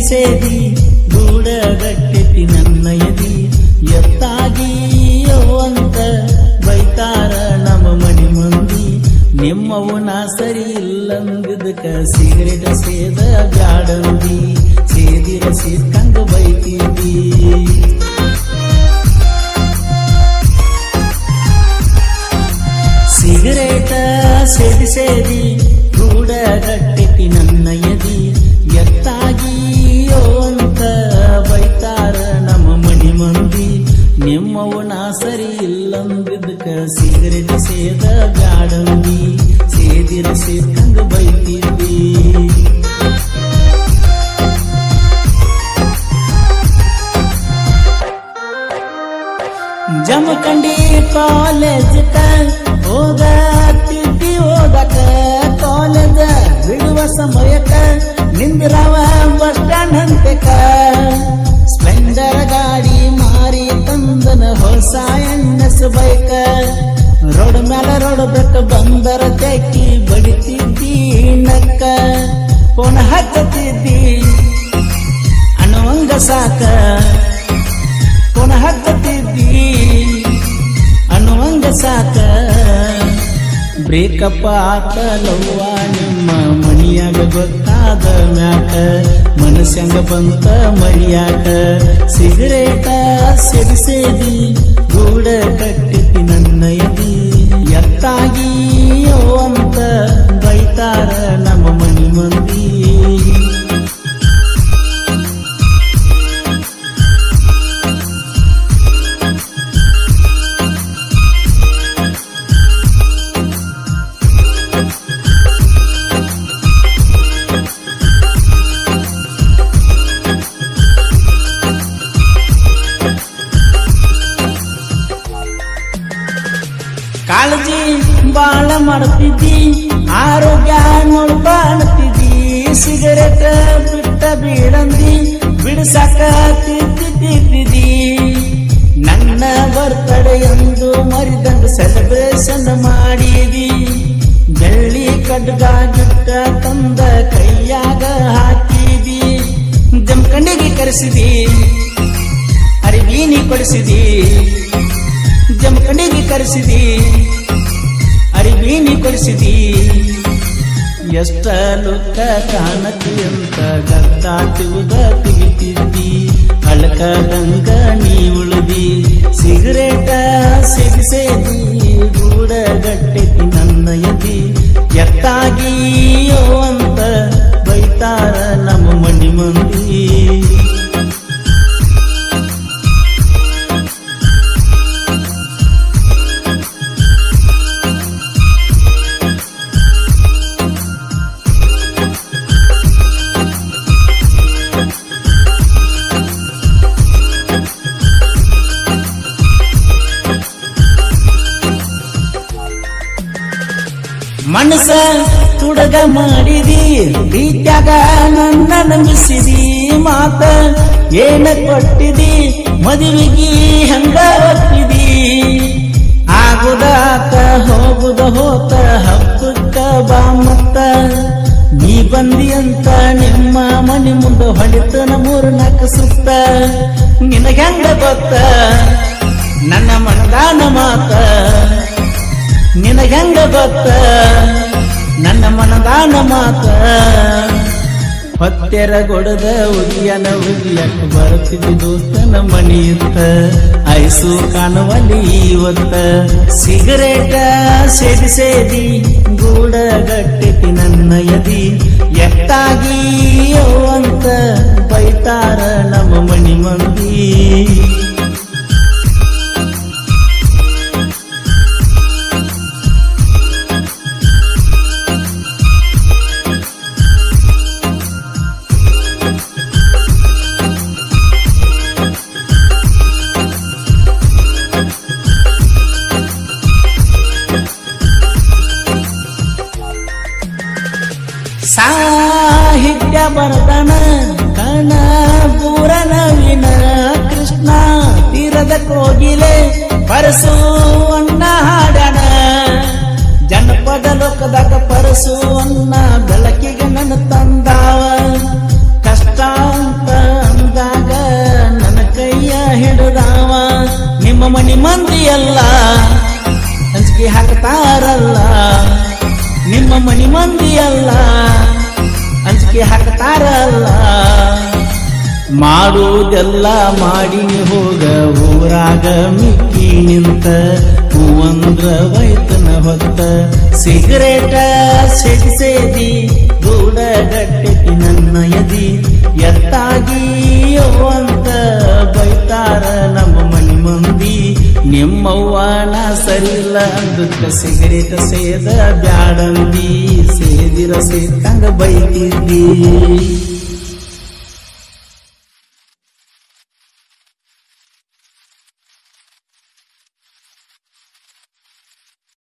ಸೇದಿ ಗೂಡಗಟ್ಟೆತಿ ನನ್ನ ಎದಿ ಎತ್ತಾಗಿಯೋ ಅಂತ ಬೈತಾರ ನಮ್ಮ ಮನಿ ಮಂದಿ ನಿಮ್ಮವು ನಾ ಸರಿ ಇಲ್ಲಂದಿದ್ದಕ ಸಿಗರೇಟ್ ಸೇದ ಬ್ಯಾಡಂದಿ ಸೇದಿರ ಸೇದ್ಕಂಗ ಬೈತಿದ್ದಿ ಸಿಗರೇಟ ಸೇದಿ ಸೇದಿ ಗೂಡಗಟ್ಟೆತಿ ನನ್ನ ಎದಿ ಎತ್ತಾಗಿಯೋ ಅಂತ ಬೈತಾರ ನಮ್ಮ ಮನಿ ಮಂದಿ ನಿಮ್ಮವು ನಾ ಸರಿ ಇಲ್ಲಂದಿದ್ದಕ ಸಿಗರೇಟ್ ಸೇದ ಬ್ಯಾಡಂದಿ ಸೇದಿರ ಸೇದ್ಕಂಗ ಬೈತಿದ್ದಿ ಜಮಖಂಡಿ ಕಾಲೇಜ್ ಓದತಿದ್ದಿ ಓದಕ ಕಾಲೇಜ ಬಿಡುವ ಸಮಯಕ್ಕ ನಿಂದ್ರವ ಬಸ್ ಸ್ಟ್ಯಾಂಡ್ ಹಂತಕ ಸ್ಪ್ಲೆಂಡರ್ ಗಾಡಿ ಮಾರಿ ತಂದನ ಹೊಸ ಎನ್ಎಸ್ ಬೈಕ ರೋಡ್ ಮೇಲೆ ರೋಡ್ ಬೆಕ್ಕ ಬಂದರ ತೆಕ್ಕಿ ಬಡಿತಿದ್ದಿ ನಕ್ಕ ಫೋನ್ ಹಚ್ಚತಿದ್ದಿ ಅನ್ನುವಂಗ ಸಾಕ ಫೋನ್ ಹಚ್ಚತಿದ್ದಿ ಅನ್ನುವಂಗ ಸಾಕ ಬ್ರೇಕಪ್ ಆತಲವ್ವ ನಿಮ್ಮ ಮನಿಯಾಗ ಗೊತ್ತಾದ ಮ್ಯಾಕ ಮನಸ್ಸಂಗ ಬಂತ ಮರಿಯಾಕ ಸಿಗರೇಟ ಸೇದಿ ಸೇದಿ ಗೂಡ ಕಟ್ಟಿತಿ ನನ್ನ ಎದಿ ಎತ್ತಾಗಿಯೋ ಅಂತ ಬೈತಾರ ನಮ್ಮ ಮನಿ ಮಂದಿ ಕಾಳಜಿ ಬಾಳ ಮಾಡ್ತಿದ್ದಿ ಆರೋಗ್ಯ ನೋಡ್ಬಾಡ್ತಿದ್ದಿ ಸಿಗರೇಟ್ ಬಿಟ್ಟ ಬೀಳಂದಿ ಬಿಡ್ಸಾಕ ತಿದ್ದಿದ್ದಿ ನನ್ನ ಬರ್ತಡೆ ಎಂದು ಮರಿದಂಗ ಸೆಲೆಬ್ರೇಷನ್ ಮಾಡಿದಿ ಬೆಳ್ಳಿ ಕಡ್ಗ ಗಿಟ್ಟ ತಂದ ಕೈಯಾಗ ಹಾಕಿದಿ ಜಮಖಂಡಿಗೆ ಕರೆಸಿದಿ ಅರಿವೀನಿ ಕೊಡಿಸಿದಿ ಜಮಖಂಡಿಗೆ ಕರೆಸಿದಿ ಅರಿವೀನಿ ಕೊಡಿಸಿದಿ ಎಷ್ಟ ಲುಕ್ಕ ಕಾಣತಿ ಅಂತ ಗದ್ದಾಟುವುದ ತೆಗಿತಿದ್ದಿ ಅಳಕದಂಗ ನೀ ಉಳಿದಿ ಸಿಗರೇಟ ಸೇದಿ ಸೇದಿ ಗೂಡಗಟ್ಟೆತಿ ನನ್ನ ಎದಿ ಎತ್ತಾಗಿಯೋ ಅಂತ ಬೈತಾರ ನಮ್ಮ ಮನಿ ಮಂದಿ ಮನಸ ತುಡಗ ಮಾಡಿದಿ ಪ್ರೀತ್ಯಾಗ ನನ್ನ ನಂಬಿಸಿದಿ ಮಾತ ಏನ ಕೊಟ್ಟಿದಿ ಮದುವೆಗಿ ಹಂಗ ಒಪ್ಪಿದಿ ಆಗುದಾತ ಹೋಗುದ ಹೋತ ಹಬ್ಬಕ್ಕ ಬಾ ಮತ್ತ ನೀ ಬಂದಿ ಅಂತ ನಿಮ್ಮ ಮನೆ ಮುಂದೆ ಹೊಡಿತನ 3-4 ಸುತ್ತ ನಿನಗಂಗ ಗೊತ್ತ ನನ್ನ ಮನದಾನ ಮಾತ ನಿನಗಂಗ ಗೊತ್ತ ನನ್ನ ಮನದಾನ ಮಾತ ಹೊತ್ತೆರ ಗೊಡದ ಉರಿಯನ ಉರಿಯಕ ಬರುತ್ತಿದ್ದಿ ದೋಸ್ತನ ಮನಿಯುತ್ತ ಐಸು ಕಾಣುವಲ್ಲಿ ಇವತ್ತ ಸಿಗರೇಟ ಸೇದಿ ಸೇದಿ ಗೂಡಗಟ್ಟೆತಿ ನನ್ನ ಎದಿ ಎತ್ತಾಗಿಯೋ ಅಂತ ಬೈತಾರ ನಮ್ಮ ಮನಿ ಮಂದಿ ಸಾಹಿತ್ಯ ಬರದನ ಕಣ ಪೂರ ನವೀನ ಕೃಷ್ಣ ತೀರದ ಕೋಗಿಲೆ ಪರಸು ಅಣ್ಣ ಹಾಡಣ ಜನಪದ ಲೋಕದಾಗ ಪರಸು ಅಣ್ಣ ಬೆಳಕಿಗೆ ನನ್ನ ತಂದಾವ ಕಷ್ಟ ನಿಮ್ಮ ಮನಿ ಮಂದಿ ಎಲ್ಲ ಅಂಜಿಕೆ ಹಾಕ್ತಾರಲ್ಲ ನಿಮ್ಮ ಮನಿ ಮಂದಿ ಎಲ್ಲ ಅಂಜಿಕೆ ಹಾಕ್ತಾರಲ್ಲ ಮಾಡುವುದೆಲ್ಲ ಮಾಡಿನಿ ಹೋಗ ಊರಾಗ ಮಿಕ್ಕಿ ನಿಂತ ಹೂವಂದ್ರ ವೈತನ ಹೊತ್ತ ಸಿಗರೇಟ ಸೇದಿ ಗೂಡ ಗಟ್ಟೆತಿ ನನ್ನ ಎದಿ ಎತ್ತಾಗಿ ಅಂತ ಬೈತಾರ ನಮ್ಮ ಮನಿ ಮಂದಿ ನಿಮ್ಮವ್ವನ ಸರಿಲ್ಲ ಅಂದಕ್ಕ ಸಿಗರೇಟ ಸೇದ ಬ್ಯಾಡಂದಿ ಸೇದಿರ ಸೇತಂಗ ಬೈತಿದ್ದಿ